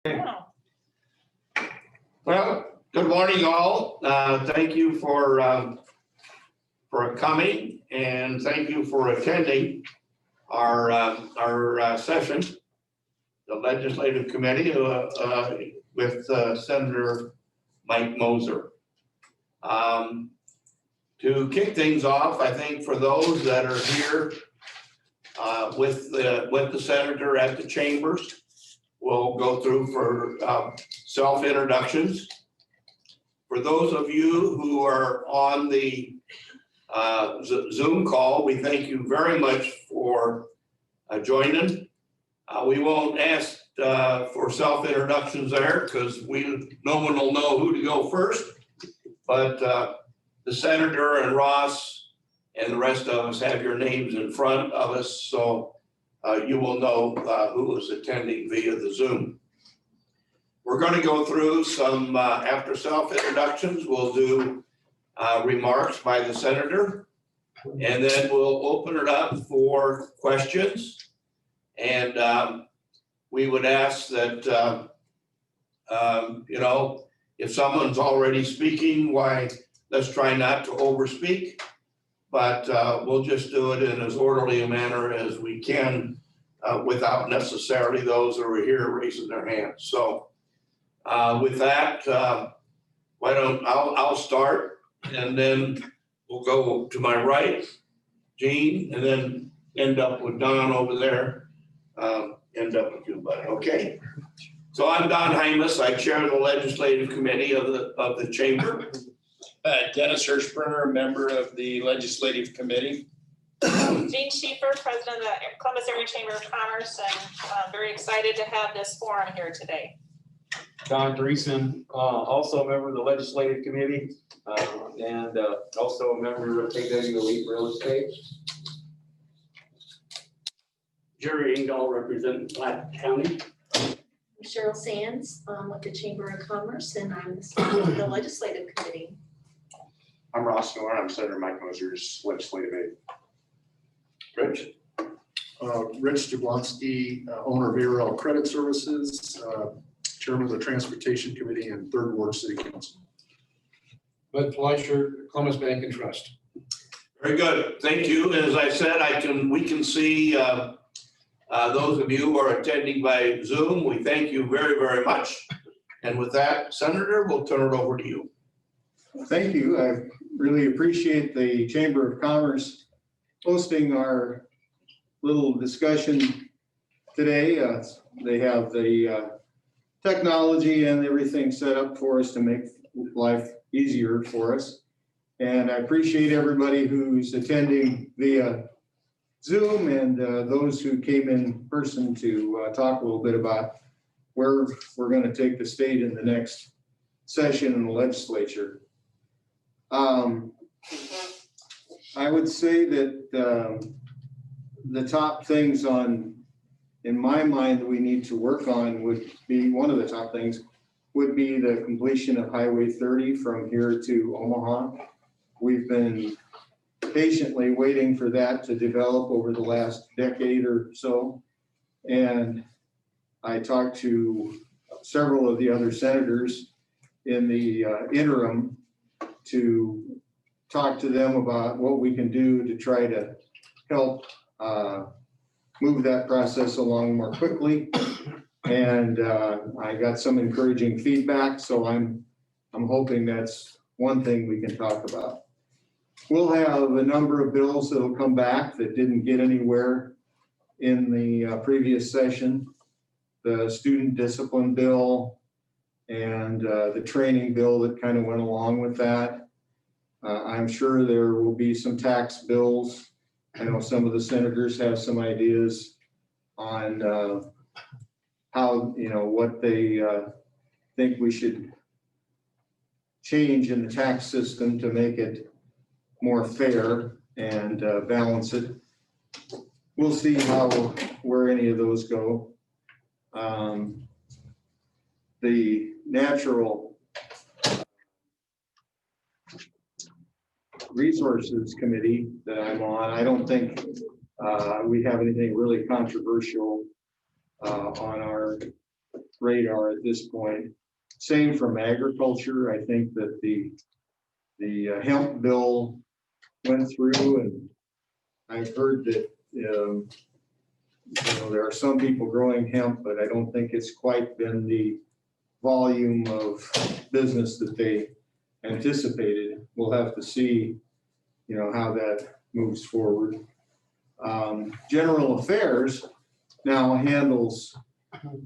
Wow. Well, good morning, all. Thank you for coming, and thank you for attending our session, the Legislative Committee with Senator Mike Moser. To kick things off, I think for those that are here with the senator at the chambers, we'll go through for self-introductions. For those of you who are on the Zoom call, we thank you very much for joining. We won't ask for self-introductions there because no one will know who to go first. But the senator and Ross and the rest of us have your names in front of us, so you will know who is attending via the Zoom. We're going to go through some, after self-introductions, we'll do remarks by the senator, and then we'll open it up for questions. And we would ask that, if someone's already speaking, let's try not to overspeak. But we'll just do it in as orderly a manner as we can without necessarily those that are here raising their hands. So with that, I'll start, and then we'll go to my right, Gene, and then end up with Don over there. End up with you, buddy. Okay. So I'm Don Hymas. I chair the Legislative Committee of the Chamber. Dennis Hirschbrenner, member of the Legislative Committee. Jean Schieffer, president of the Columbus Area Chamber of Commerce, and I'm very excited to have this forum here today. Don Dreesen, also a member of the Legislative Committee, and also a member of KW Elite Real Estate. Jerry Engdahl, representing Platte County. I'm Cheryl Sands with the Chamber of Commerce, and I'm the sponsor of the Legislative Committee. I'm Ross Miller. I'm Senator Mike Moser's legislative aide. Rich. Rich Jablonski, owner of ARL Credit Services, chairman of the Transportation Committee and Third Ward City Council. Bud Fleischer, Columbus Bank and Trust. Very good. Thank you. As I said, we can see those of you who are attending by Zoom. We thank you very, very much. And with that, Senator, we'll turn it over to you. Thank you. I really appreciate the Chamber of Commerce hosting our little discussion today. They have the technology and everything set up for us to make life easier for us. And I appreciate everybody who's attending via Zoom and those who came in person to talk a little bit about where we're going to take the state in the next session in the legislature. I would say that the top things in my mind that we need to work on would be, one of the top things would be the completion of Highway 30 from here to Omaha. We've been patiently waiting for that to develop over the last decade or so. And I talked to several of the other senators in the interim to talk to them about what we can do to try to help move that process along more quickly. And I got some encouraging feedback, so I'm hoping that's one thing we can talk about. We'll have a number of bills that'll come back that didn't get anywhere in the previous session. The student discipline bill and the training bill that kind of went along with that. I'm sure there will be some tax bills. I know some of the senators have some ideas on how, what they think we should change in the tax system to make it more fair and balance it. We'll see where any of those go. The natural resources committee that I'm on, I don't think we have anything really controversial on our radar at this point. Same from agriculture. I think that the hemp bill went through, and I've heard that, there are some people growing hemp, but I don't think it's quite been the volume of business that they anticipated. We'll have to see, how that moves forward. General Affairs now handles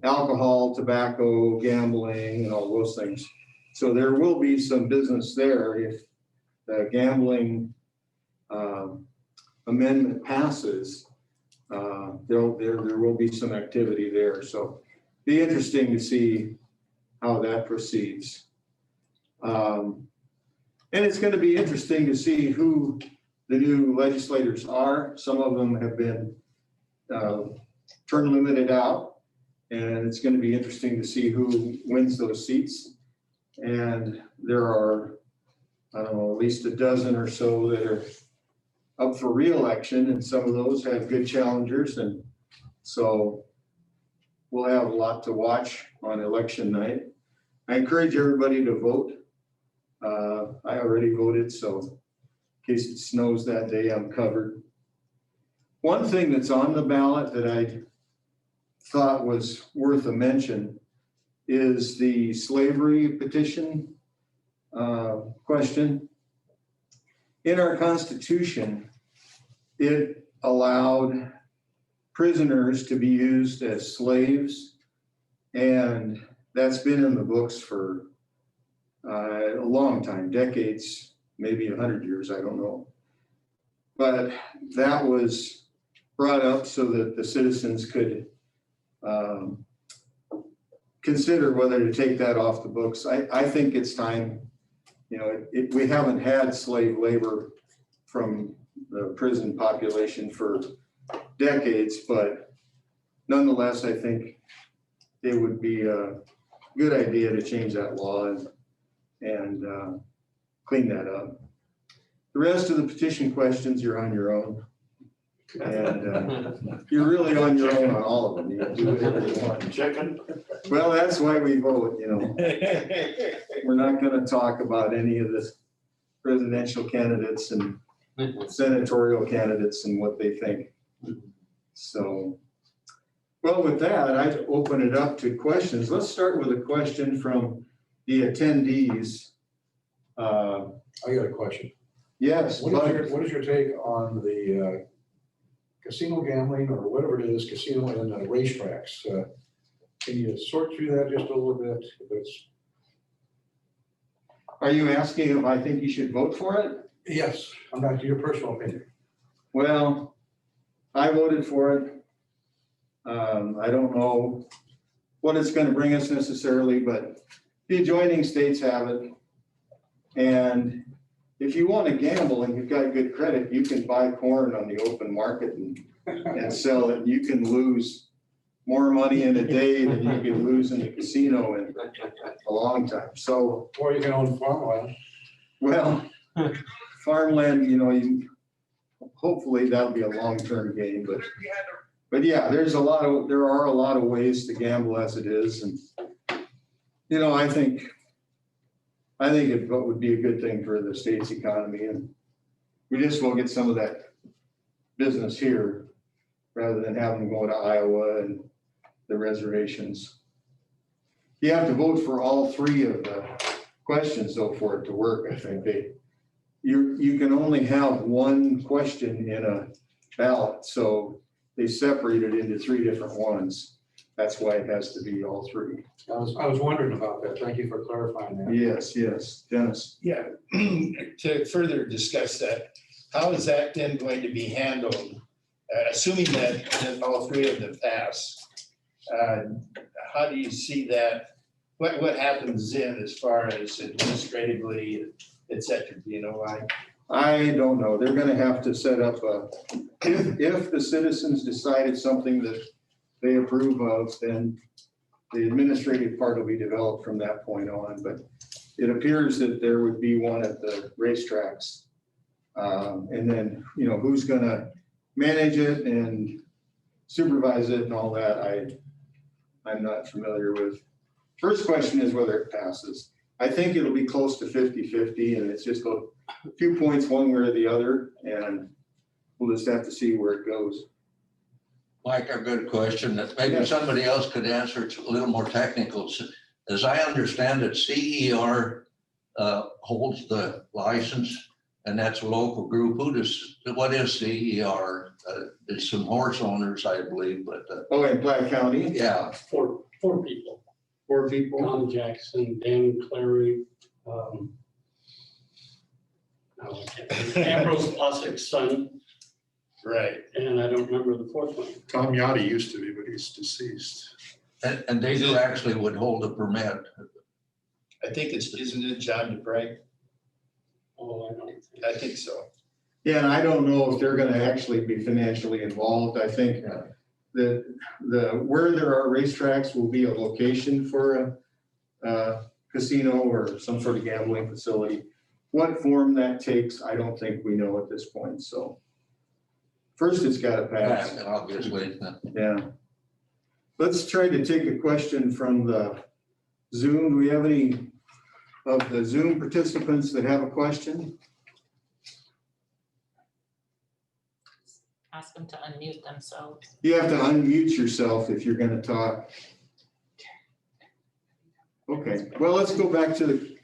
alcohol, tobacco, gambling, and all those things. So there will be some business there if the gambling amendment passes. There will be some activity there. So be interesting to see how that proceeds. And it's going to be interesting to see who the new legislators are. Some of them have been term limited out, and it's going to be interesting to see who wins those seats. And there are, I don't know, at least a dozen or so that are up for re-election, and some of those have good challengers. And so we'll have a lot to watch on election night. I encourage everybody to vote. I already voted, so in case it snows that day, I'm covered. One thing that's on the ballot that I thought was worth a mention is the slavery petition question. In our Constitution, it allowed prisoners to be used as slaves, and that's been in the books for a long time, decades, maybe 100 years, I don't know. But that was brought up so that the citizens could consider whether to take that off the books. I think it's time. We haven't had slave labor from the prison population for decades, but nonetheless, I think it would be a good idea to change that law and clean that up. The rest of the petition questions, you're on your own. And you're really on your own on all of them. You can do whatever you want. Chicken? Well, that's why we vote, We're not going to talk about any of the presidential candidates and senatorial candidates and what they think. So, well, with that, I'd open it up to questions. Let's start with a question from the attendees. I got a question. Yes. What is your take on the casino gambling or whatever it is, casino and racetracks? Can you sort through that just a little bit? Are you asking if I think you should vote for it? Yes, I'm not your personal opinion. Well, I voted for it. I don't know what it's going to bring us necessarily, but the adjoining states have it. And if you want to gamble and you've got good credit, you can buy corn on the open market and sell it. You can lose more money in a day than you can lose in the casino in a long time. So, Or you can own farmland. well, farmland, hopefully that'll be a long-term gain, but yeah, there are a lot of ways to gamble as it is. And, I think it would be a good thing for the state's economy, and we just will get some of that business here rather than have them go to Iowa and the reservations. You have to vote for all three of the questions though for it to work. I think you can only have one question in a ballot, so they separate it into three different ones. That's why it has to be all three. I was wondering about that. Thank you for clarifying that. Yes, Dennis. Yeah, to further discuss that, how is that then going to be handled? Assuming that all three of them pass, how do you see that? What happens then as far as administratively, et cetera? Do you know why? I don't know. They're gonna have to set up if the citizens decided something that they approve of, then the administrative part will be developed from that point on. But it appears that there would be one at the racetracks. And then, who's gonna manage it and supervise it and all that, I'm not familiar with. First question is whether it passes. I think it'll be close to 50-50, and it's just a few points one way or the other, and we'll just have to see where it goes. Mike, a good question that maybe Yes. somebody else could answer. It's a little more technical. As I understand it, CER holds the license, and that's a local group. What is CER? There's some horse owners, I believe, but Oh, in Black County, yeah. Four people, 4 people. Tom Jackson, Dan Clary, Ambrose Possett's son, Right. and I don't remember the fourth one. Tom Yachty used to be, but he's deceased. And they do actually would hold a permit. I think isn't it John DeBrey? Oh, I don't. I think so. Yeah, and I don't know if they're gonna actually be financially involved. I think that where there are racetracks will be a location for a casino or some sort of gambling facility. What form that takes, I don't think we know at this point, so. First, it's gotta pass. Obviously. Yeah. Let's try to take a question from the Zoom. Do we have any of the Zoom participants that have a question? Ask them to unmute themselves. You have to unmute yourself if you're gonna talk. Okay, well, let's go back to the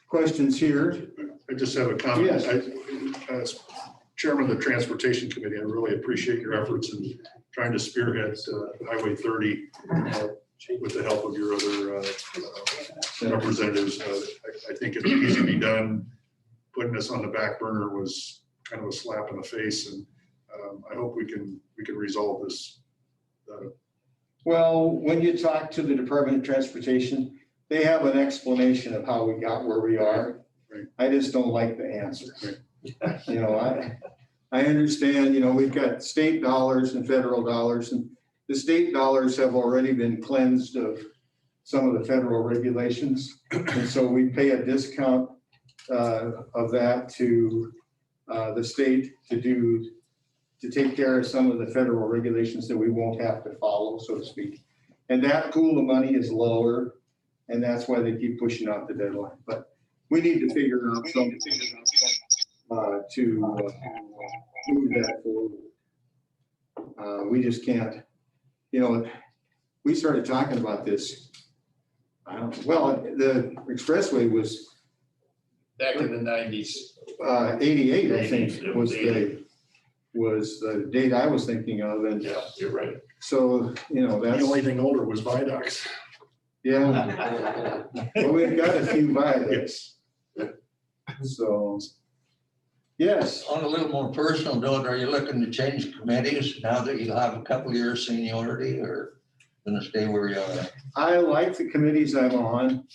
questions here. I just have a comment. Yes. As chairman of the Transportation Committee, I really appreciate your efforts in trying to spearhead Highway 30 with the help of your other representatives. I think it needs to be done. Putting this on the back burner was kind of a slap in the face, and I hope we can resolve this. Well, when you talk to the Department of Transportation, they have an explanation of how we got where we are. Right. I just don't like the answer. You know, I understand, you know, we've got state dollars and federal dollars, and the state dollars have already been cleansed of some of the federal regulations. And so we pay a discount of that to the state to take care of some of the federal regulations that we won't have to follow, so to speak. And that pool of money is lower, and that's why they keep pushing out the deadline. But we need to figure out something to move that forward. We just can't, you know, we started talking about this. Well, the expressway was Back in the 90s. 88, I think, was the date I was thinking of, and Yeah, you're right. so, you know, The that's, only thing older was viaducts. yeah. Well, we've got a few viaducts, Yes. so, yes. On a little more personal note, are you looking to change committees now that you have a couple of years seniority, or gonna stay where you are? I like the committees I'm on,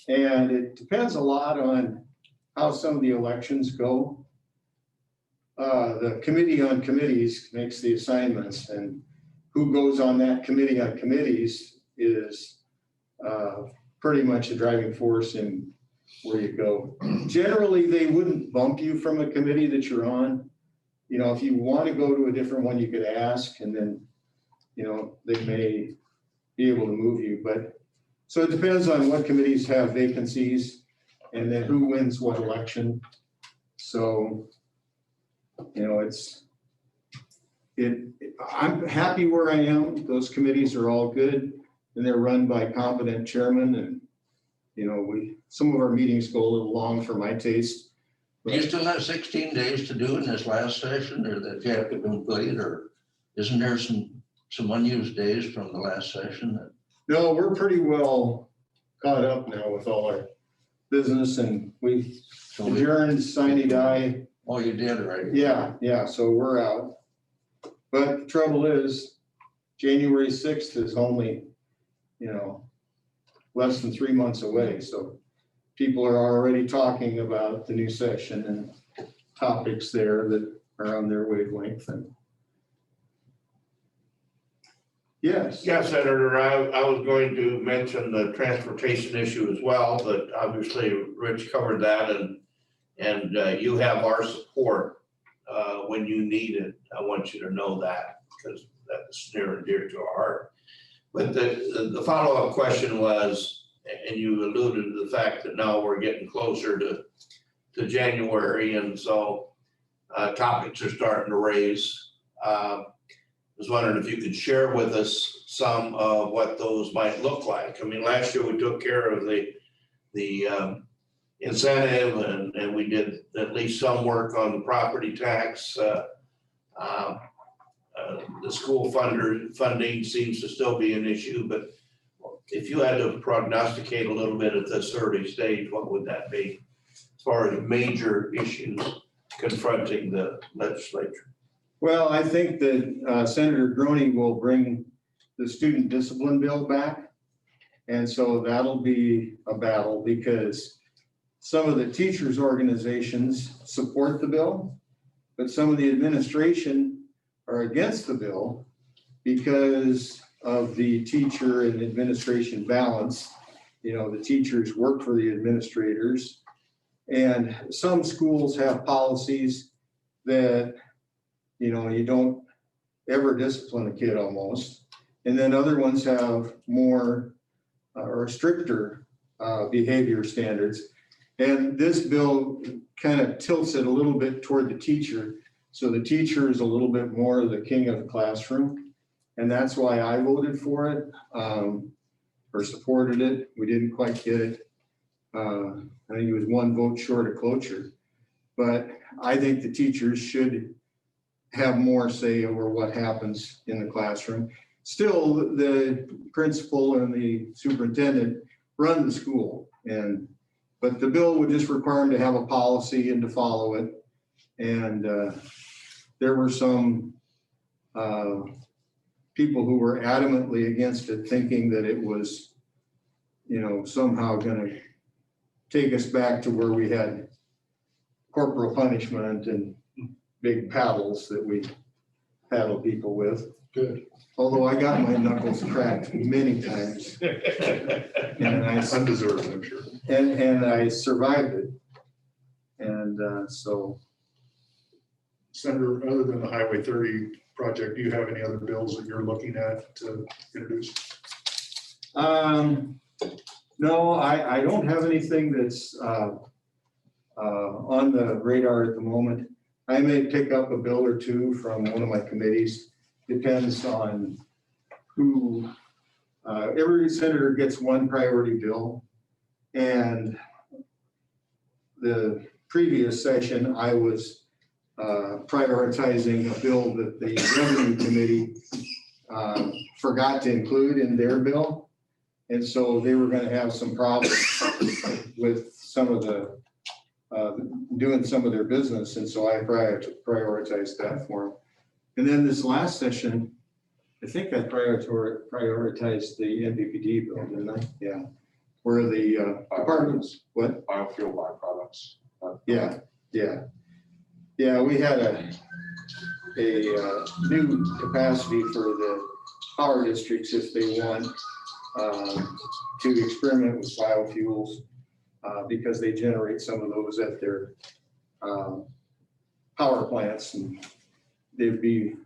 and it depends a lot on how some of the elections go. The committee on committees makes the assignments, and who goes on that committee on committees is pretty much a driving force in where you go. Generally, they wouldn't bump you from a committee that you're on. You know, if you want to go to a different one, you could ask, and then, you know, they may be able to move you, but, so it depends on what committees have vacancies and then who wins what election. So, you know, I'm happy where I am. Those committees are all good, and they're run by competent chairmen, and, you know, some of our meetings go a little long for my taste. You still have 16 days to do in this last session, or that you have to complete, or isn't there some unused days from the last session? No, we're pretty well caught up now with all our business, and we adjourned, sine die. Oh, you did, right? Yeah, so we're out. But the trouble is, January 6th is only, you know, less than 3 months away, so people are already talking about the new session and topics there that are on their wavelength. And yes. Yeah, Senator, I was going to mention the transportation issue as well, but obviously Rich covered that, and you have our support when you need it. I want you to know that, because that's near and dear to our heart. But the follow-up question was, and you alluded to the fact that now we're getting closer to January, and so topics are starting to raise. I was wondering if you could share with us some of what those might look like. I mean, last year we took care of the incentive and we did at least some work on the property tax. The school funding seems to still be an issue, but if you had to prognosticate a little bit at this early stage, what would that be? As far as major issues confronting the legislature? Well, I think that Senator Groney will bring the student discipline bill back. And so that'll be a battle because some of the teachers' organizations support the bill, but some of the administration are against the bill because of the teacher and administration balance. You know, the teachers work for the administrators. And some schools have policies that, you know, you don't ever discipline a kid almost. And then other ones have more or stricter behavior standards. And this bill kind of tilts it a little bit toward the teacher. So the teacher is a little bit more the king of the classroom. And that's why I voted for it or supported it. We didn't quite get it. I think it was one vote short of cloture. But I think the teachers should have more say over what happens in the classroom. Still, the principal and the superintendent run the school. But the bill would just require them to have a policy and to follow it. And there were some people who were adamantly against it, thinking that it was, you know, somehow going to take us back to where we had corporal punishment and big paddles that we paddle people with. Good. Although I got my knuckles cracked many times. And Undeserved, I'm sure. And I survived it. And so. Senator, other than the Highway 30 project, do you have any other bills that you're looking at to introduce? No, I don't have anything that's on the radar at the moment. I may pick up a bill or two from one of my committees. Depends on who, every senator gets one priority bill. And the previous session, I was prioritizing a bill that the Revenue Committee forgot to include in their bill. And so they were gonna have some problems with some of the, doing some of their business. And so I prioritized that for them. And then this last session, I think I prioritized the NPPD bill, didn't I? Yeah. Where the departments, what? Biofuel byproducts. Yeah. Yeah, we had a new capacity for the power districts if they want to experiment with biofuels because they generate some of those at their power plants, and they'd be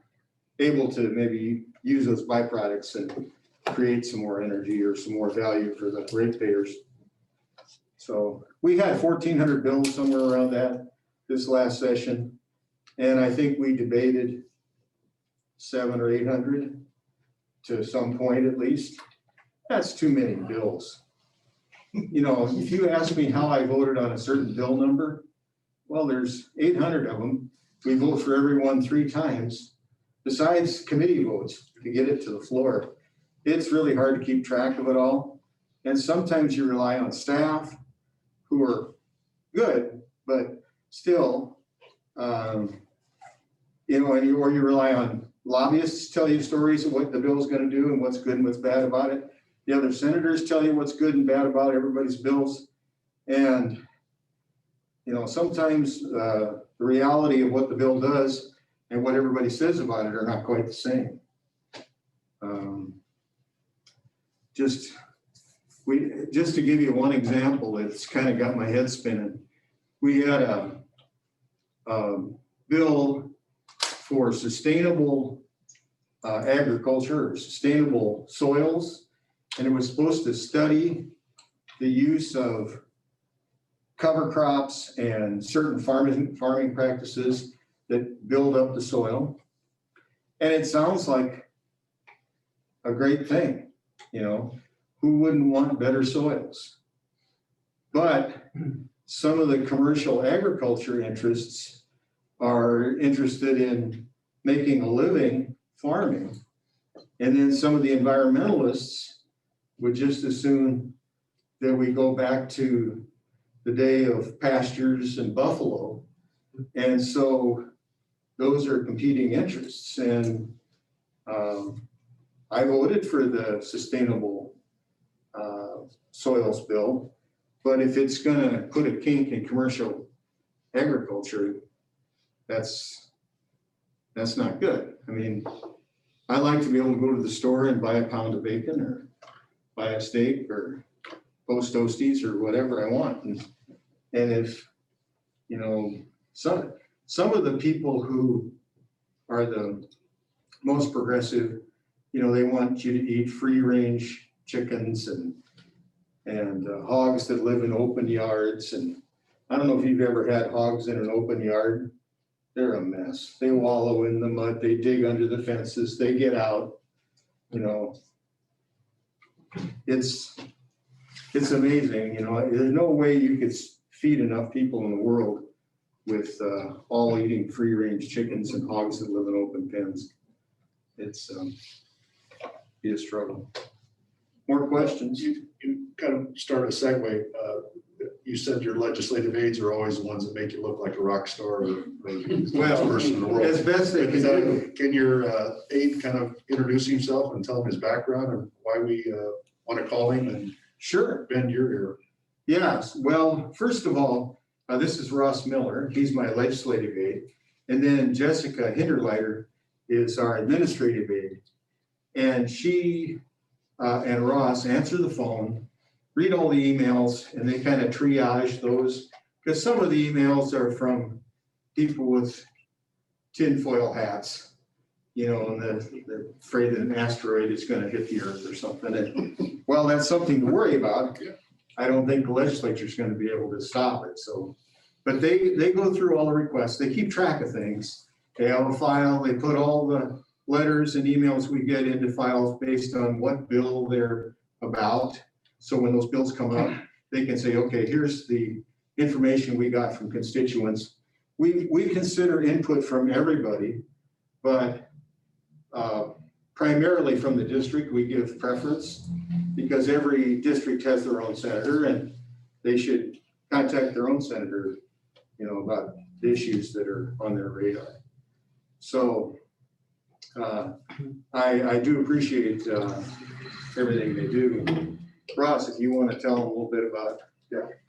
able to maybe use those byproducts and create some more energy or some more value for the ratepayers. So we had 1,400 bills somewhere around that this last session. And I think we debated 700 or 800 to some point at least. That's too many bills. You know, if you ask me how I voted on a certain bill number, well, there's 800 of them. We vote for every one 3 times, besides committee votes to get it to the floor. It's really hard to keep track of it all. And sometimes you rely on staff who are good, but still, you know, or you rely on lobbyists to tell you stories of what the bill is going to do and what's good and what's bad about it. The other senators tell you what's good and bad about everybody's bills. And, you know, sometimes the reality of what the bill does and what everybody says about it are not quite the same. Just to give you one example, it's kind of got my head spinning. We had a bill for sustainable agriculture or sustainable soils. And it was supposed to study the use of cover crops and certain farming practices that build up the soil. And it sounds like a great thing, you know, who wouldn't want better soils? But some of the commercial agriculture interests are interested in making a living farming. And then some of the environmentalists would just as soon that we go back to the day of pastures and buffalo. And so those are competing interests. And I voted for the sustainable soils bill. But if it's gonna put a kink in commercial agriculture, that's not good. I mean, I like to be able to go to the store and buy a pound of bacon or buy a steak or post toasties or whatever I want. And if, you know, some of the people who are the most progressive, you know, they want you to eat free range chickens and hogs that live in open yards. And I don't know if you've ever had hogs in an open yard. They're a mess. They wallow in the mud, they dig under the fences, they get out, you know. It's amazing, you know, there's no way you could feed enough people in the world with all eating free range chickens and hogs that live in open pens. It's be a struggle. More questions? You kind of started a segue. You said your legislative aides are always the ones that make you look like a rock star or the best person in the world. As best they can do. Can your aide kind of introduce himself and tell him his background and why we want to call him and Sure. bend your ear? Yes, well, first of all, this is Ross Miller. He's my legislative aide. And then Jessica Hinderleiter is our administrative aide. And she and Ross answer the phone, read all the emails, and they kind of triage those. Because some of the emails are from people with tinfoil hats, you know, and they're afraid that an asteroid is going to hit the earth or something. And, well, that's something to worry about. I don't think the legislature is going to be able to stop it. So, but they go through all the requests. They keep track of things. They have a file. They put all the letters and emails we get into files based on what bill they're about. So when those bills come up, they can say, okay, here's the information we got from constituents. We consider input from everybody, but primarily from the district, we give preference because every district has their own senator and they should contact their own senator, you know, about the issues that are on their radar. So I do appreciate everything they do. Ross, if you want to tell them a little bit about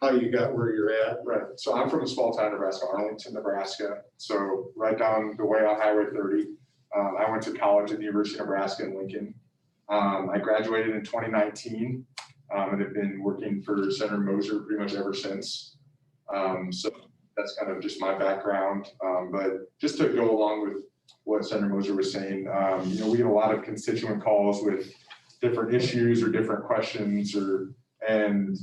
how you got where you're at. Right, so I'm from a small town, Nebraska, Arlington, Nebraska. So right down the way on Highway 30. I went to college at the University of Nebraska in Lincoln. I graduated in 2019 and have been working for Senator Moser pretty much ever since. So that's kind of just my background. But just to go along with what Senator Moser was saying, you know, we get a lot of constituent calls with different issues or different questions and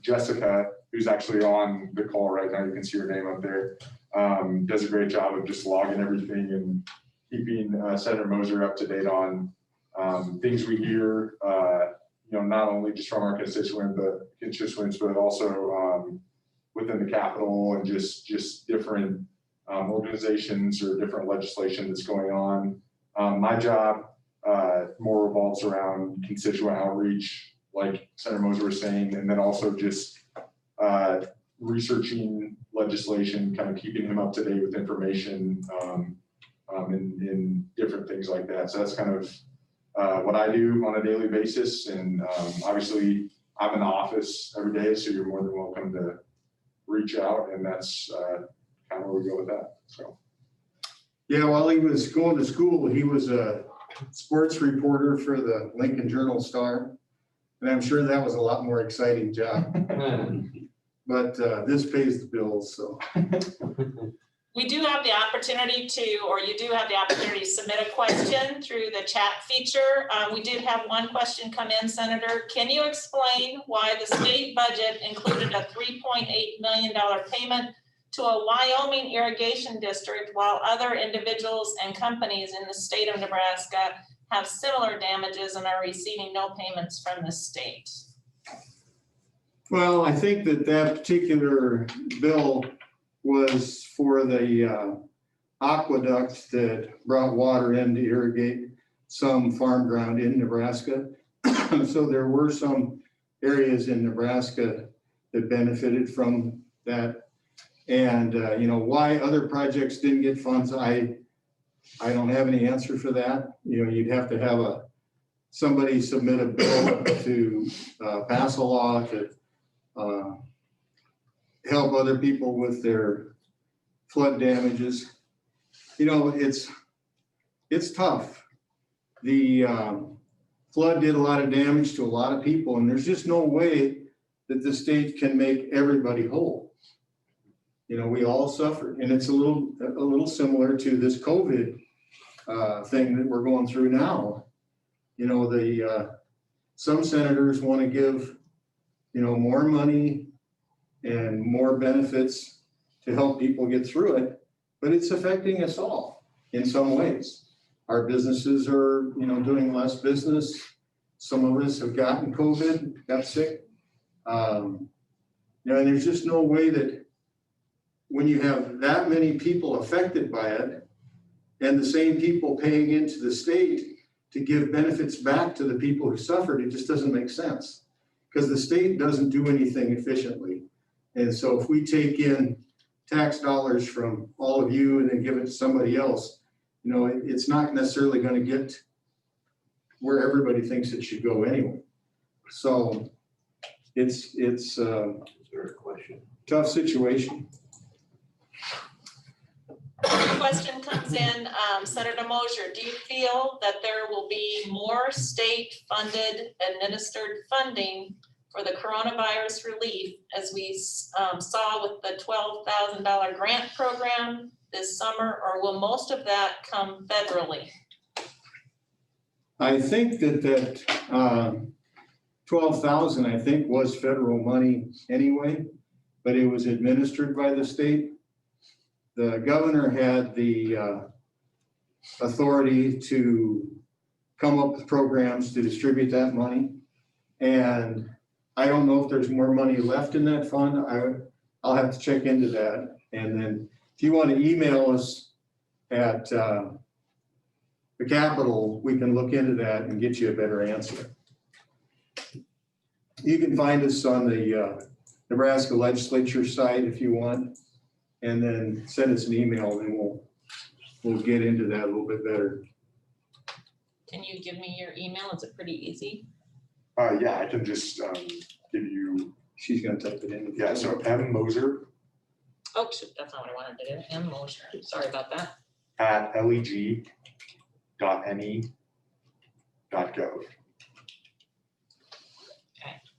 Jessica, who's actually on the call right now, you can see her name up there, does a great job of just logging everything and keeping Senator Moser up to date on things we hear, you know, not only just from our constituents, but also within the Capitol and just different organizations or different legislation that's going on. My job more revolves around constituent outreach, like Senator Moser was saying, and then also just researching legislation, kind of keeping him up to date with information and different things like that. So that's kind of what I do on a daily basis. And obviously I'm in the office every day, so you're more than welcome to reach out. And that's kind of where we go with that. So. Yeah, while he was going to school, he was a sports reporter for the Lincoln Journal-Star. And I'm sure that was a lot more exciting job. But this pays the bills, so. We do have the opportunity to, or you do have the opportunity to submit a question through the chat feature. We did have one question come in, Senator. Can you explain why the state budget included a $3.8 million payment to a Wyoming irrigation district while other individuals and companies in the state of Nebraska have similar damages and are receiving no payments from the state? Well, I think that particular bill was for the aqueduct that brought water in to irrigate some farm ground in Nebraska. So there were some areas in Nebraska that benefited from that. And you know, why other projects didn't get funds, I don't have any answer for that. You know, you'd have to have somebody submit a bill to pass a law to help other people with their flood damages. You know, it's tough. The flood did a lot of damage to a lot of people, and there's just no way that the state can make everybody whole. You know, we all suffered, and it's a little similar to this COVID thing that we're going through now. You know, some senators want to give, you know, more money and more benefits to help people get through it, but it's affecting us all in some ways. Our businesses are, you know, doing less business. Some of us have gotten COVID, got sick. You know, and there's just no way that when you have that many people affected by it and the same people paying into the state to give benefits back to the people who suffered, it just doesn't make sense because the state doesn't do anything efficiently. And so if we take in tax dollars from all of you and then give it to somebody else, you know, it's not necessarily going to get where everybody thinks it should go anyway. So it's Is there a question? tough situation. Question comes in, Senator Moser, do you feel that there will be more state-funded administered funding for the coronavirus relief as we saw with the $12,000 grant program this summer, or will most of that come federally? I think that 12,000, I think, was federal money anyway, but it was administered by the state. The governor had the authority to come up with programs to distribute that money. And I don't know if there's more money left in that fund. I'll have to check into that. And then if you want to email us at the Capitol, we can look into that and get you a better answer. You can find us on the Nebraska legislature site if you want, and then send us an email and we'll get into that a little bit better. Can you give me your email? Is it pretty easy? Yeah, I can just give you, She's gonna type it in. yeah, so M Moser Oh, shoot, that's not what I wanted to do. M Moser, sorry about that. at leg.ne.gov.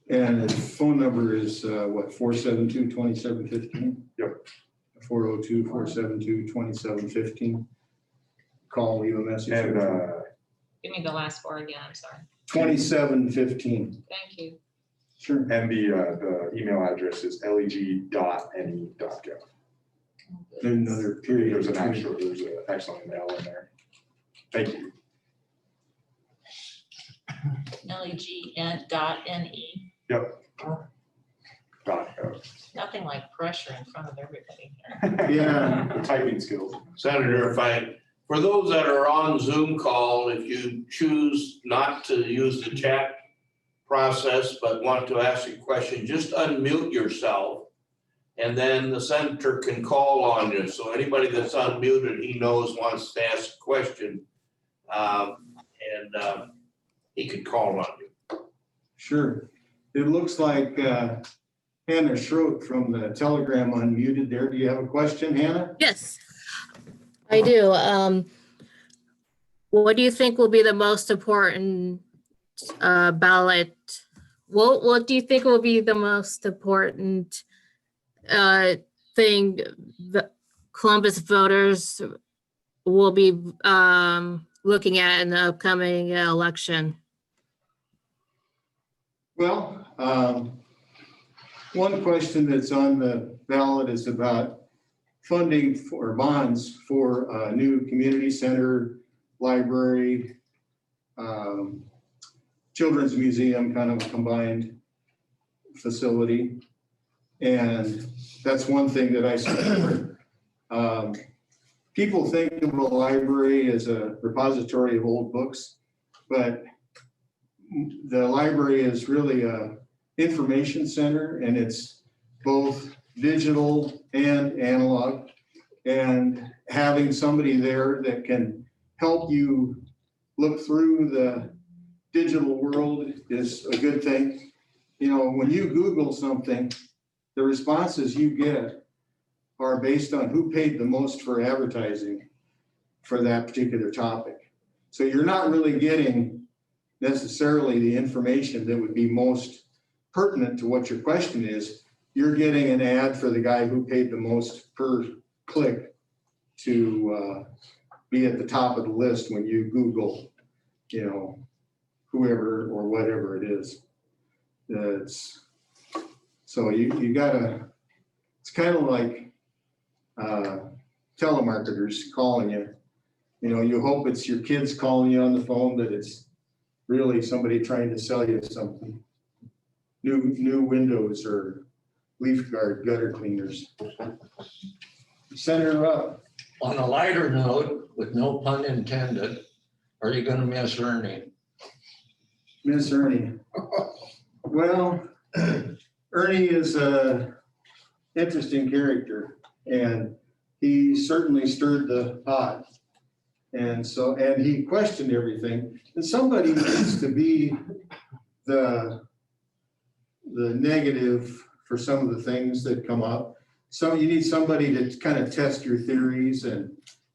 And the phone number is what, 472-2715? Yep. 402-472-2715. Call, leave a message. And Give me the last four again, I'm sorry. 2715. Thank you. Sure. and the email address is leg.ne.gov. There's another period. There's an excellent mail in there. Thank you. leg.ne. Yep. .gov. Nothing like pressure in front of everybody. Yeah. The typing skills. Senator, for those that are on Zoom call, if you choose not to use the chat process, but want to ask a question, just unmute yourself. And then the senator can call on you. So anybody that's unmuted, he knows wants to ask a question. He could call on you. Sure. It looks like Hannah Schroet from the Telegram unmuted there. Do you have a question, Hannah? Yes, I do. What do you think will be the most important ballot? What do you think will be the most important thing, the Columbus voters will be looking at in the upcoming election? Well, one question that's on the ballot is about funding for bonds for a new community center, library, children's museum, kind of a combined facility. And that's one thing that I support. People think of a library as a repository of old books, but the library is really a information center, and it's both digital and analog. And having somebody there that can help you look through the digital world is a good thing. You know, when you Google something, the responses you get are based on who paid the most for advertising for that particular topic. So you're not really getting necessarily the information that would be most pertinent to what your question is. You're getting an ad for the guy who paid the most per click to be at the top of the list when you Google, you know, whoever or whatever it is. So you gotta, it's kind of like telemarketers calling you. You know, you hope it's your kids calling you on the phone, but it's really somebody trying to sell you something. New windows or leaf guard gutter cleaners. Senator Rupp. On a lighter note, with no pun intended, are you gonna miss Ernie? Miss Ernie. Well, Ernie is a interesting character, and he certainly stirred the pot. And he questioned everything. And somebody needs to be the negative for some of the things that come up. So you need somebody to kind of test your theories and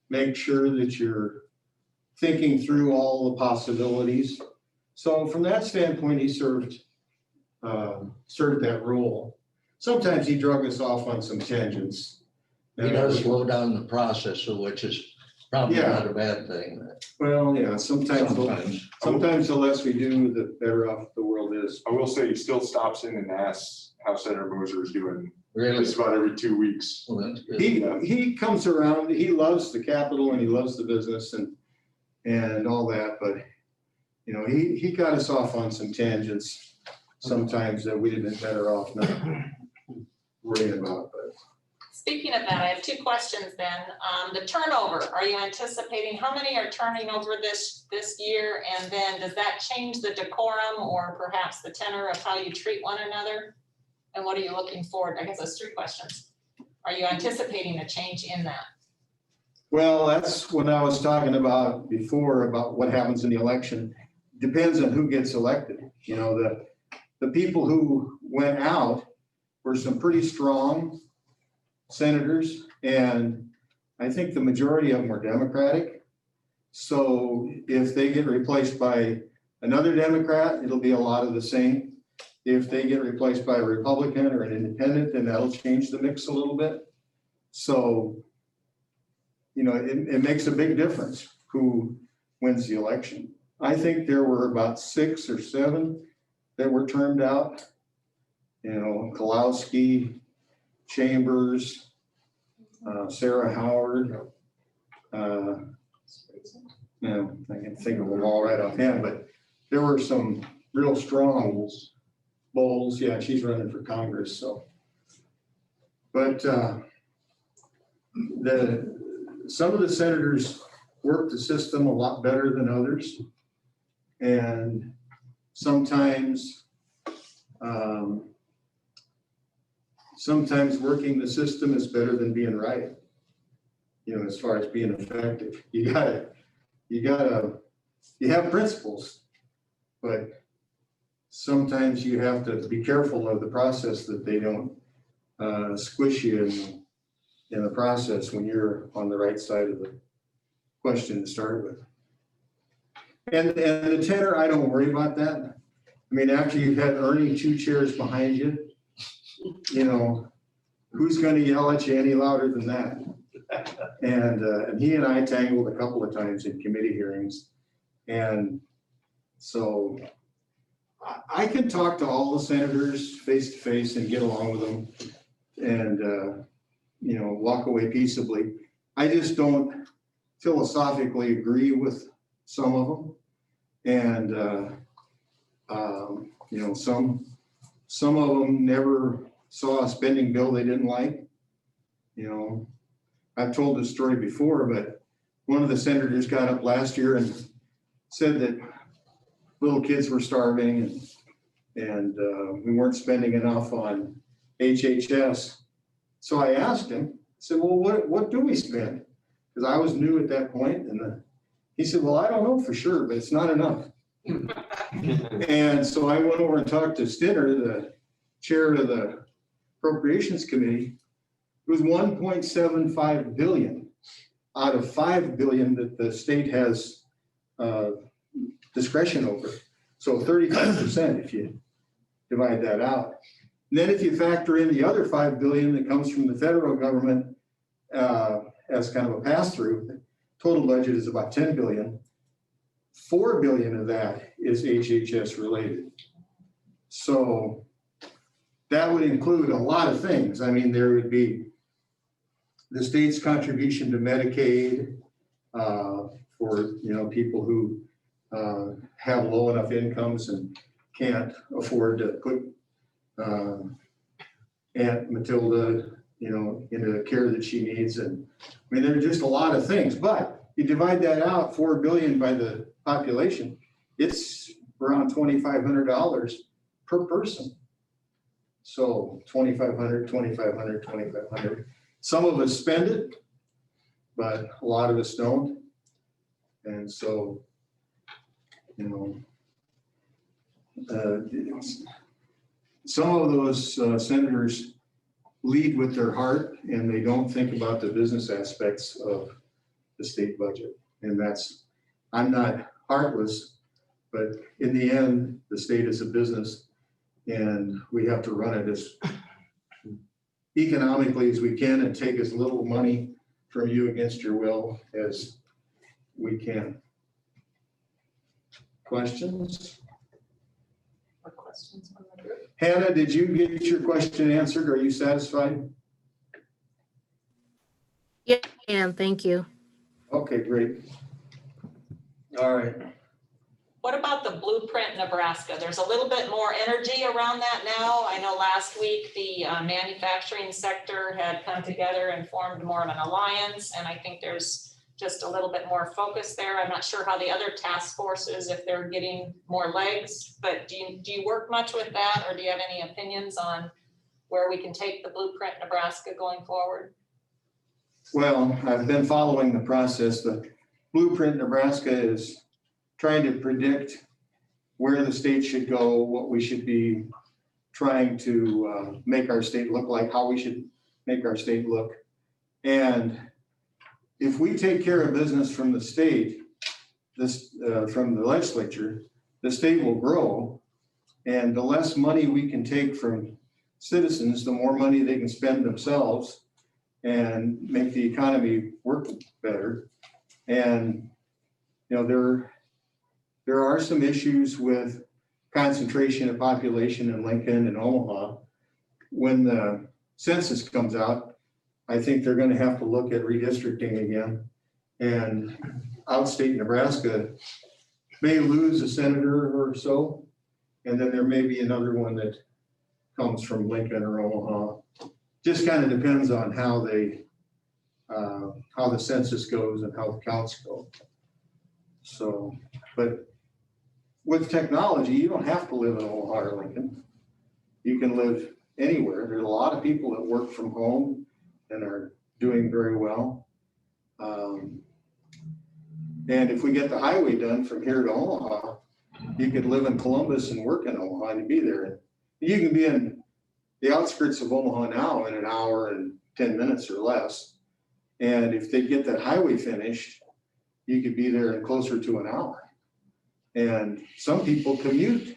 make sure that you're thinking through all the possibilities. So from that standpoint, he served that role. Sometimes he drug us off on some tangents. He does slow down the process, so which is probably not a bad thing. Well, yeah, sometimes the less we do, the better off the world is. I will say he still stops in and asks how Senator Moser is doing Really? just about every 2 weeks. Well, that's good. He comes around, he loves the Capitol and he loves the business and all that, but you know, he got us off on some tangents sometimes that we'd have been better off not worrying about, but. Speaking of that, I have two questions then. The turnover, are you anticipating, how many are turning over this year? And then does that change the decorum or perhaps the tenor of how you treat one another? And what are you looking forward? I guess that's three questions. Are you anticipating a change in that? Well, that's what I was talking about before, about what happens in the election. Depends on who gets elected. You know, the people who went out were some pretty strong senators, and I think the majority of them were Democratic. So if they get replaced by another Democrat, it'll be a lot of the same. If they get replaced by a Republican or an independent, then that'll change the mix a little bit. So, you know, it makes a big difference who wins the election. I think there were about 6 or 7 that were turned out. You know, Kalowski, Chambers, Sarah Howard. You know, I can think of them all right offhand, but there were some real strong Bowles. Yeah, she's running for Congress. So, but some of the senators work the system a lot better than others, and sometimes working the system is better than being right. You know, as far as being effective, you have principles, but sometimes you have to be careful of the process that they don't squish you in the process when you're on the right side of the question to start with. And the tenor, I don't worry about that. I mean, after you've had Ernie 2 chairs behind you, you know, who's going to yell at you any louder than that? And he and I tangled a couple of times in committee hearings. And so I can talk to all the senators face to face and get along with them and, walk away peaceably. I just don't philosophically agree with some of them. And, some of them never saw a spending bill they didn't like. I've told this story before, but one of the senators got up last year and said that little kids were starving and we weren't spending enough on HHS. So I asked him, I said, well, what do we spend? Because I was new at that point, and he said, well, I don't know for sure, but it's not enough. And so I went over and talked to Stinner, the chair of the Appropriations Committee. It was 1.75 billion out of 5 billion that the state has discretion over. So 35% if you divide that out. And then if you factor in the other 5 billion that comes from the federal government as kind of a pass-through, the total budget is about 10 billion. 4 billion of that is HHS related. So that would include a lot of things. I mean, there would be the state's contribution to Medicaid for people who have low enough incomes and can't afford to put Aunt Matilda, into the care that she needs. And I mean, there are just a lot of things, but you divide that out, 4 billion by the population, it's around $2,500 per person. So 2,500, 2,500, 2,500. Some of us spend it, but a lot of us don't. And so, some of those senators lead with their heart and they don't think about the business aspects of the state budget. And I'm not heartless, but in the end, the state is a business and we have to run it as economically as we can and take as little money from you against your will as we can. Questions? More questions from the group? Hannah, did you get your question answered? Are you satisfied? Yeah, and thank you. Okay, great. All right. What about the Blueprint Nebraska? There's a little bit more energy around that now. I know last week the manufacturing sector had come together and formed more of an alliance, and I think there's just a little bit more focus there. I'm not sure how the other task forces, if they're getting more legs, but do you work much with that, or do you have any opinions on where we can take the Blueprint Nebraska going forward? Well, I've been following the process. The Blueprint Nebraska is trying to predict where the state should go, what we should be trying to make our state look like, how we should make our state look. And if we take care of business from the state, from the legislature, the state will grow. And the less money we can take from citizens, the more money they can spend themselves and make the economy work better. And, there are some issues with concentration of population in Lincoln and Omaha. When the census comes out, I think they're going to have to look at redistricting again. And outstate Nebraska may lose a senator or so. And then there may be another one that comes from Lincoln or Omaha. Just kind of depends on how the census goes and how the counts go. So, but with technology, you don't have to live in Omaha or Lincoln. You can live anywhere. There's a lot of people that work from home and are doing very well. And if we get the highway done from here to Omaha, you could live in Columbus and work in Omaha and be there. You can be in the outskirts of Omaha now in an hour and 10 minutes or less. And if they get that highway finished, you could be there in closer to an hour. And some people commute.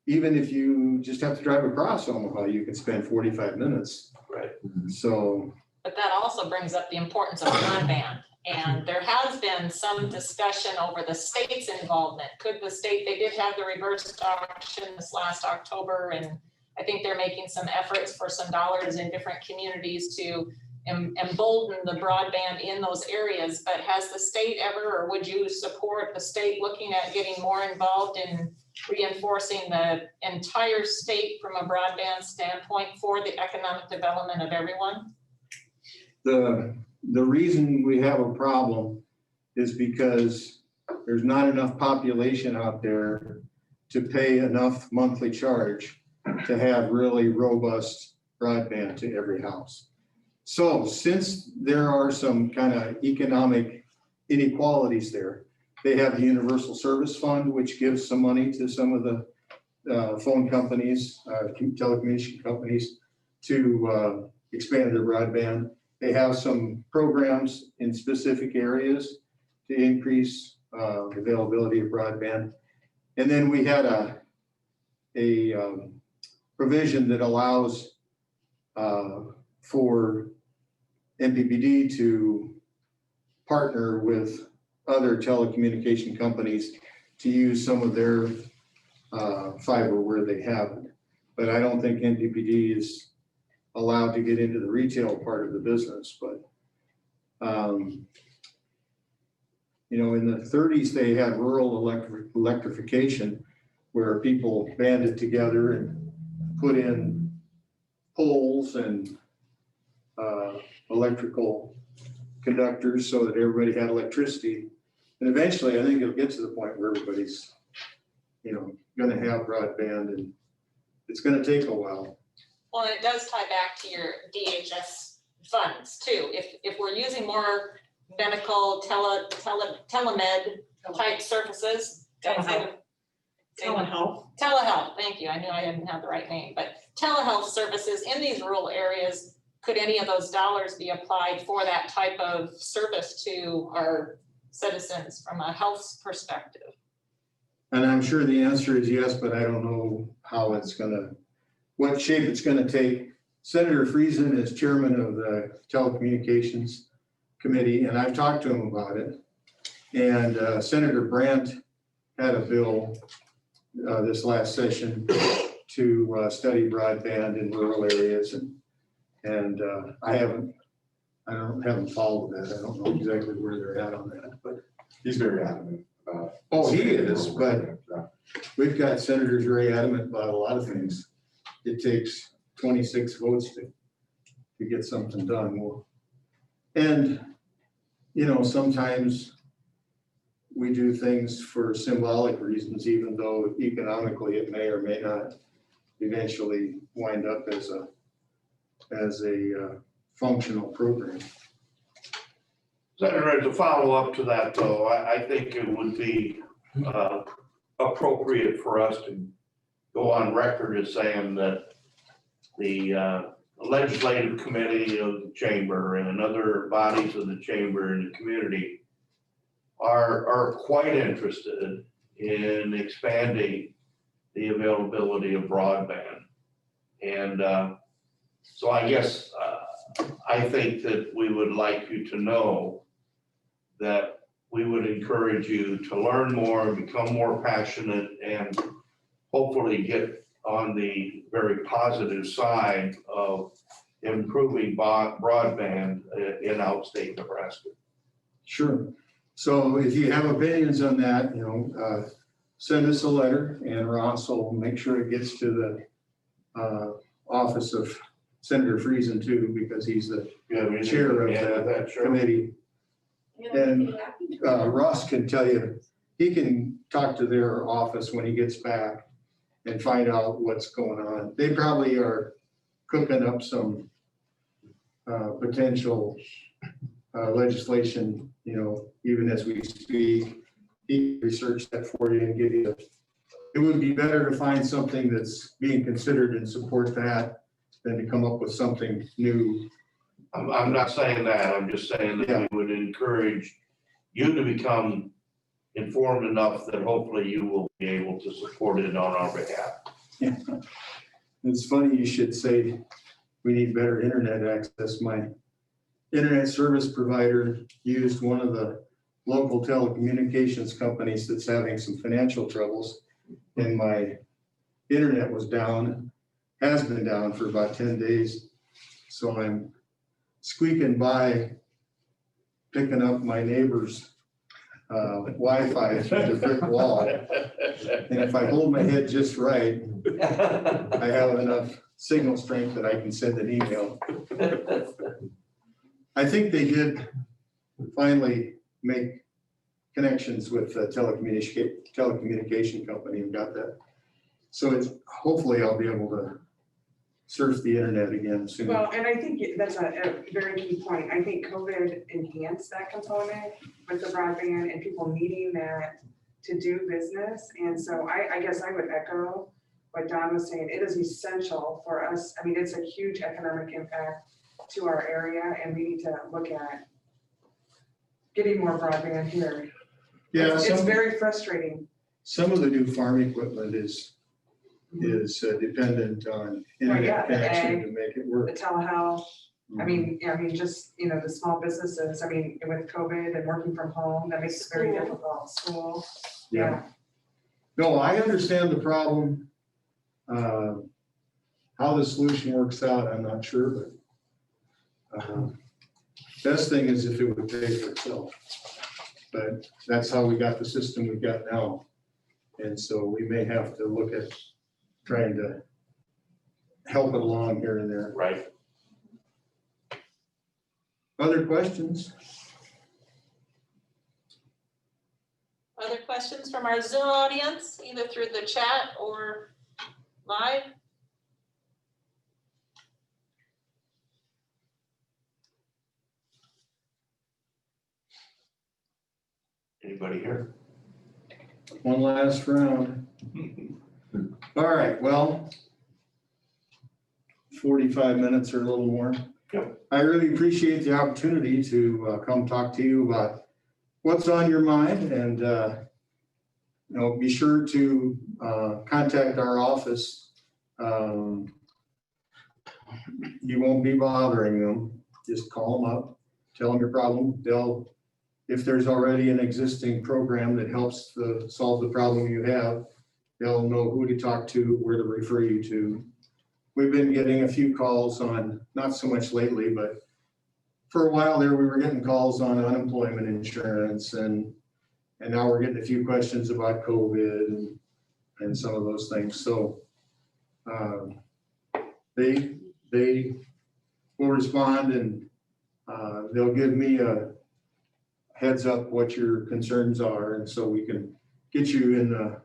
Even if you just have to drive across Omaha, you can spend 45 minutes. Right. So But that also brings up the importance of broadband. And there has been some discussion over the state's involvement. Could the state, they did have the reverse auction this last October, and I think they're making some efforts for some dollars in different communities to embolden the broadband in those areas. But has the state ever, or would you support the state looking at getting more involved in reinforcing the entire state from a broadband standpoint for the economic development of everyone? The reason we have a problem is because there's not enough population out there to pay enough monthly charge to have really robust broadband to every house. So since there are some kind of economic inequalities there, they have the Universal Service Fund, which gives some money to some of the phone companies, telecommunication companies to expand their broadband. They have some programs in specific areas to increase availability of broadband. And then we had a provision that allows for MPPD to partner with other telecommunication companies to use some of their fiber where they have it. But I don't think MPPD is allowed to get into the retail part of the business, but you know, in the 30s, they had rural electrification where people banded together and put in poles and electrical conductors so that everybody had electricity. And eventually, I think it'll get to the point where everybody's, you know, gonna have broadband, and it's gonna take a while. Well, and it does tie back to your DHS funds too. If we're using more medical telemed type services. Telehealth. Telehealth, thank you. I knew I didn't have the right name, but telehealth services in these rural areas, could any of those dollars be applied for that type of service to our citizens from a health perspective? And I'm sure the answer is yes, but I don't know how it's gonna, what shape it's gonna take. Senator Friesen is chairman of the Telecommunications Committee, and I've talked to him about it. And Senator Brandt had a bill this last session to study broadband in rural areas, and I haven't followed that. I don't know exactly where they're at on that, but He's very adamant about it. oh, he is, but we've got senators very adamant about a lot of things. It takes 26 votes to get something done. Well, and, you know, sometimes we do things for symbolic reasons, even though economically it may or may not eventually wind up as a functional program. Senator, as a follow-up to that, though, I think it would be appropriate for us to go on record as saying that the legislative committee of the chamber and other bodies of the chamber and the community are quite interested in expanding the availability of broadband. And so I guess I think that we would like you to know that we would encourage you to learn more, become more passionate, and hopefully get on the very positive side of improving broadband in outstate Nebraska. Sure. So if you have opinions on that, you know, send us a letter, and Ross will make sure it gets to the office of Senator Friesen too, because he's the chair of that committee. And Ross can tell you, he can talk to their office when he gets back and find out what's going on. They probably are cooking up some potential legislation, you know, even as we speak. He researched that for you and give you, it would be better to find something that's being considered and support that than to come up with something new. I'm not saying that, I'm just saying that we would encourage you to become informed enough that hopefully you will be able to support it on our behalf. Yeah. It's funny you should say we need better internet access. My internet service provider used one of the local telecommunications companies that's having some financial troubles. And my internet was down, has been down for about 10 days. So I'm squeaking by, picking up my neighbor's Wi-Fi through the brick wall. And if I hold my head just right, I have enough signal strength that I can send an email. I think they did finally make connections with the telecommunication company and got that. So it's, hopefully I'll be able to surf the internet again soon. Well, and I think that's a very key point. I think COVID enhanced that component with the broadband and people needing that to do business. And so I guess I would echo what Don was saying. It is essential for us. I mean, it's a huge economic impact to our area, and we need to look at getting more broadband here. Yeah, It's very frustrating. some of the new farm equipment is dependent on internet the connection ag, to make it work. The telehealth, I mean, just, the small businesses, I mean, with COVID and working from home, that makes it very difficult. School, yeah. No, I understand the problem. How the solution works out, I'm not sure, but best thing is if it would pay for itself. But that's how we got the system we've got now. And so we may have to look at trying to help it along here and there. Right. Other questions? Other questions from our Zoom audience, either through the chat or live? Anybody here? One last round. All right, well, 45 minutes or a little more. Yep. I really appreciate the opportunity to come talk to you about what's on your mind, and be sure to contact our office. You won't be bothering them. Just call them up, tell them your problem. If there's already an existing program that helps solve the problem you have, they'll know who to talk to, where to refer you to. We've been getting a few calls on, not so much lately, but for a while there, we were getting calls on unemployment insurance, and now we're getting a few questions about COVID and some of those things. So they will respond, and they'll give me a heads up what your concerns are, and so we can get you in the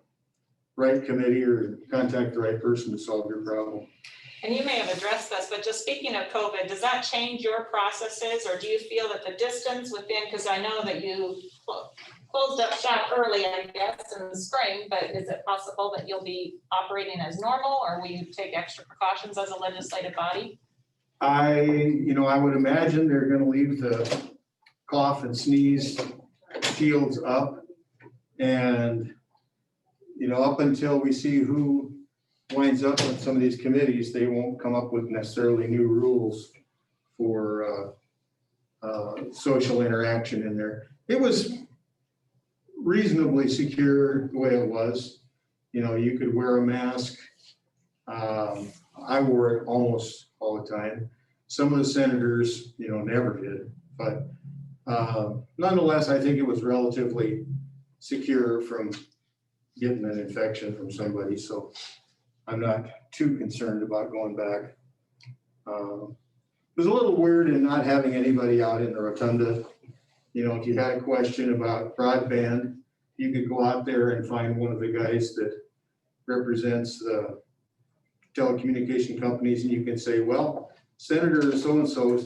right committee or contact the right person to solve your problem. And you may have addressed this, but just speaking of COVID, does that change your processes, or do you feel that the distance within, because I know that you closed up shop early, I guess, in the spring, but is it possible that you'll be operating as normal, or will you take extra precautions as a legislative body? I would imagine they're gonna leave the cough and sneeze shields up, and up until we see who winds up with some of these committees, they won't come up with necessarily new rules for social interaction in there. It was reasonably secure the way it was. You could wear a mask. I wore it almost all the time. Some of the senators, never did, but nonetheless, I think it was relatively secure from getting an infection from somebody, so I'm not too concerned about going back. It was a little weird in not having anybody out in the rotunda. If you had a question about broadband, you could go out there and find one of the guys that represents the telecommunication companies, and you can say, well, Senator so-and-so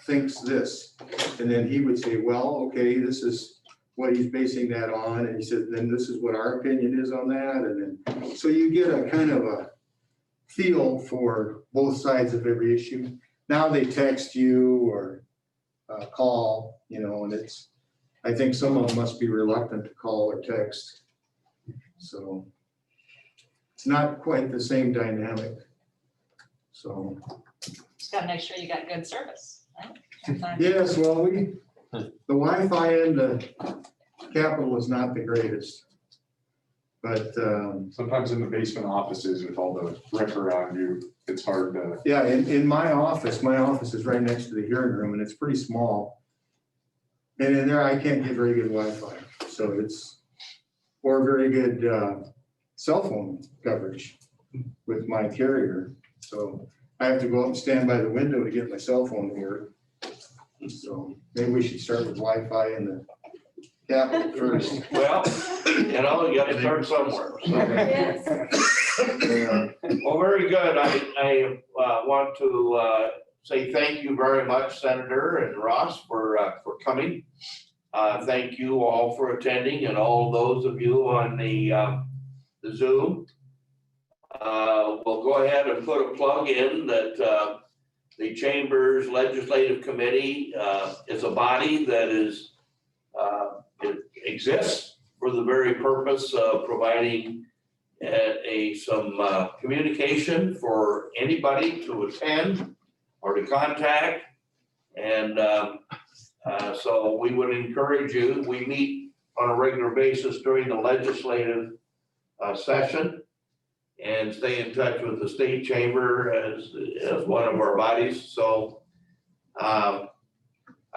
thinks this. And then he would say, well, okay, this is what he's basing that on. And he said, then this is what our opinion is on that. And then, so you get a kind of a feel for both sides of every issue. Now they text you or call, and I think some of them must be reluctant to call or text. So it's not quite the same dynamic. So. Just gotta make sure you got good service. Yes, well, the Wi-Fi in the Capitol is not the greatest. But, Sometimes in the basement offices with all the brick around you, it's hard to. yeah, in my office is right next to the hearing room and it's pretty small. And in there, I can't get very good Wi-Fi, so it's, or very good cell phone coverage with my carrier. So I have to go up and stand by the window to get my cell phone to work. So maybe we should start with Wi-Fi in the Capitol first. Well, you know, you gotta start somewhere. So. Yeah. Well, very good. I want to say thank you very much, Senator and Ross, for coming. Thank you all for attending and all those of you on the Zoom. We'll go ahead and put a plug in that the Chamber's Legislative Committee is a body that is it exists for the very purpose of providing some communication for anybody to attend or to contact. And so we would encourage you, we meet on a regular basis during the legislative session and stay in touch with the state chamber as one of our bodies. So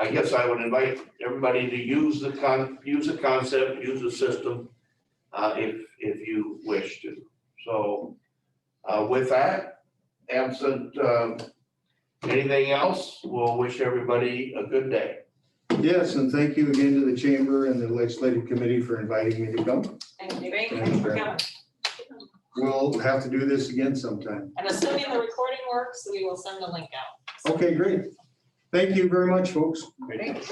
I guess I would invite everybody to use the concept, use the system if you wish to. So with that, absent anything else, we'll wish everybody a good day. Yes, and thank you again to the Chamber and the Legislative Committee for inviting me to come. Thank you. Thanks for coming. We'll have to do this again sometime. And assuming the recording works, we will send the link out. Okay, great. Thank you very much, folks. Great.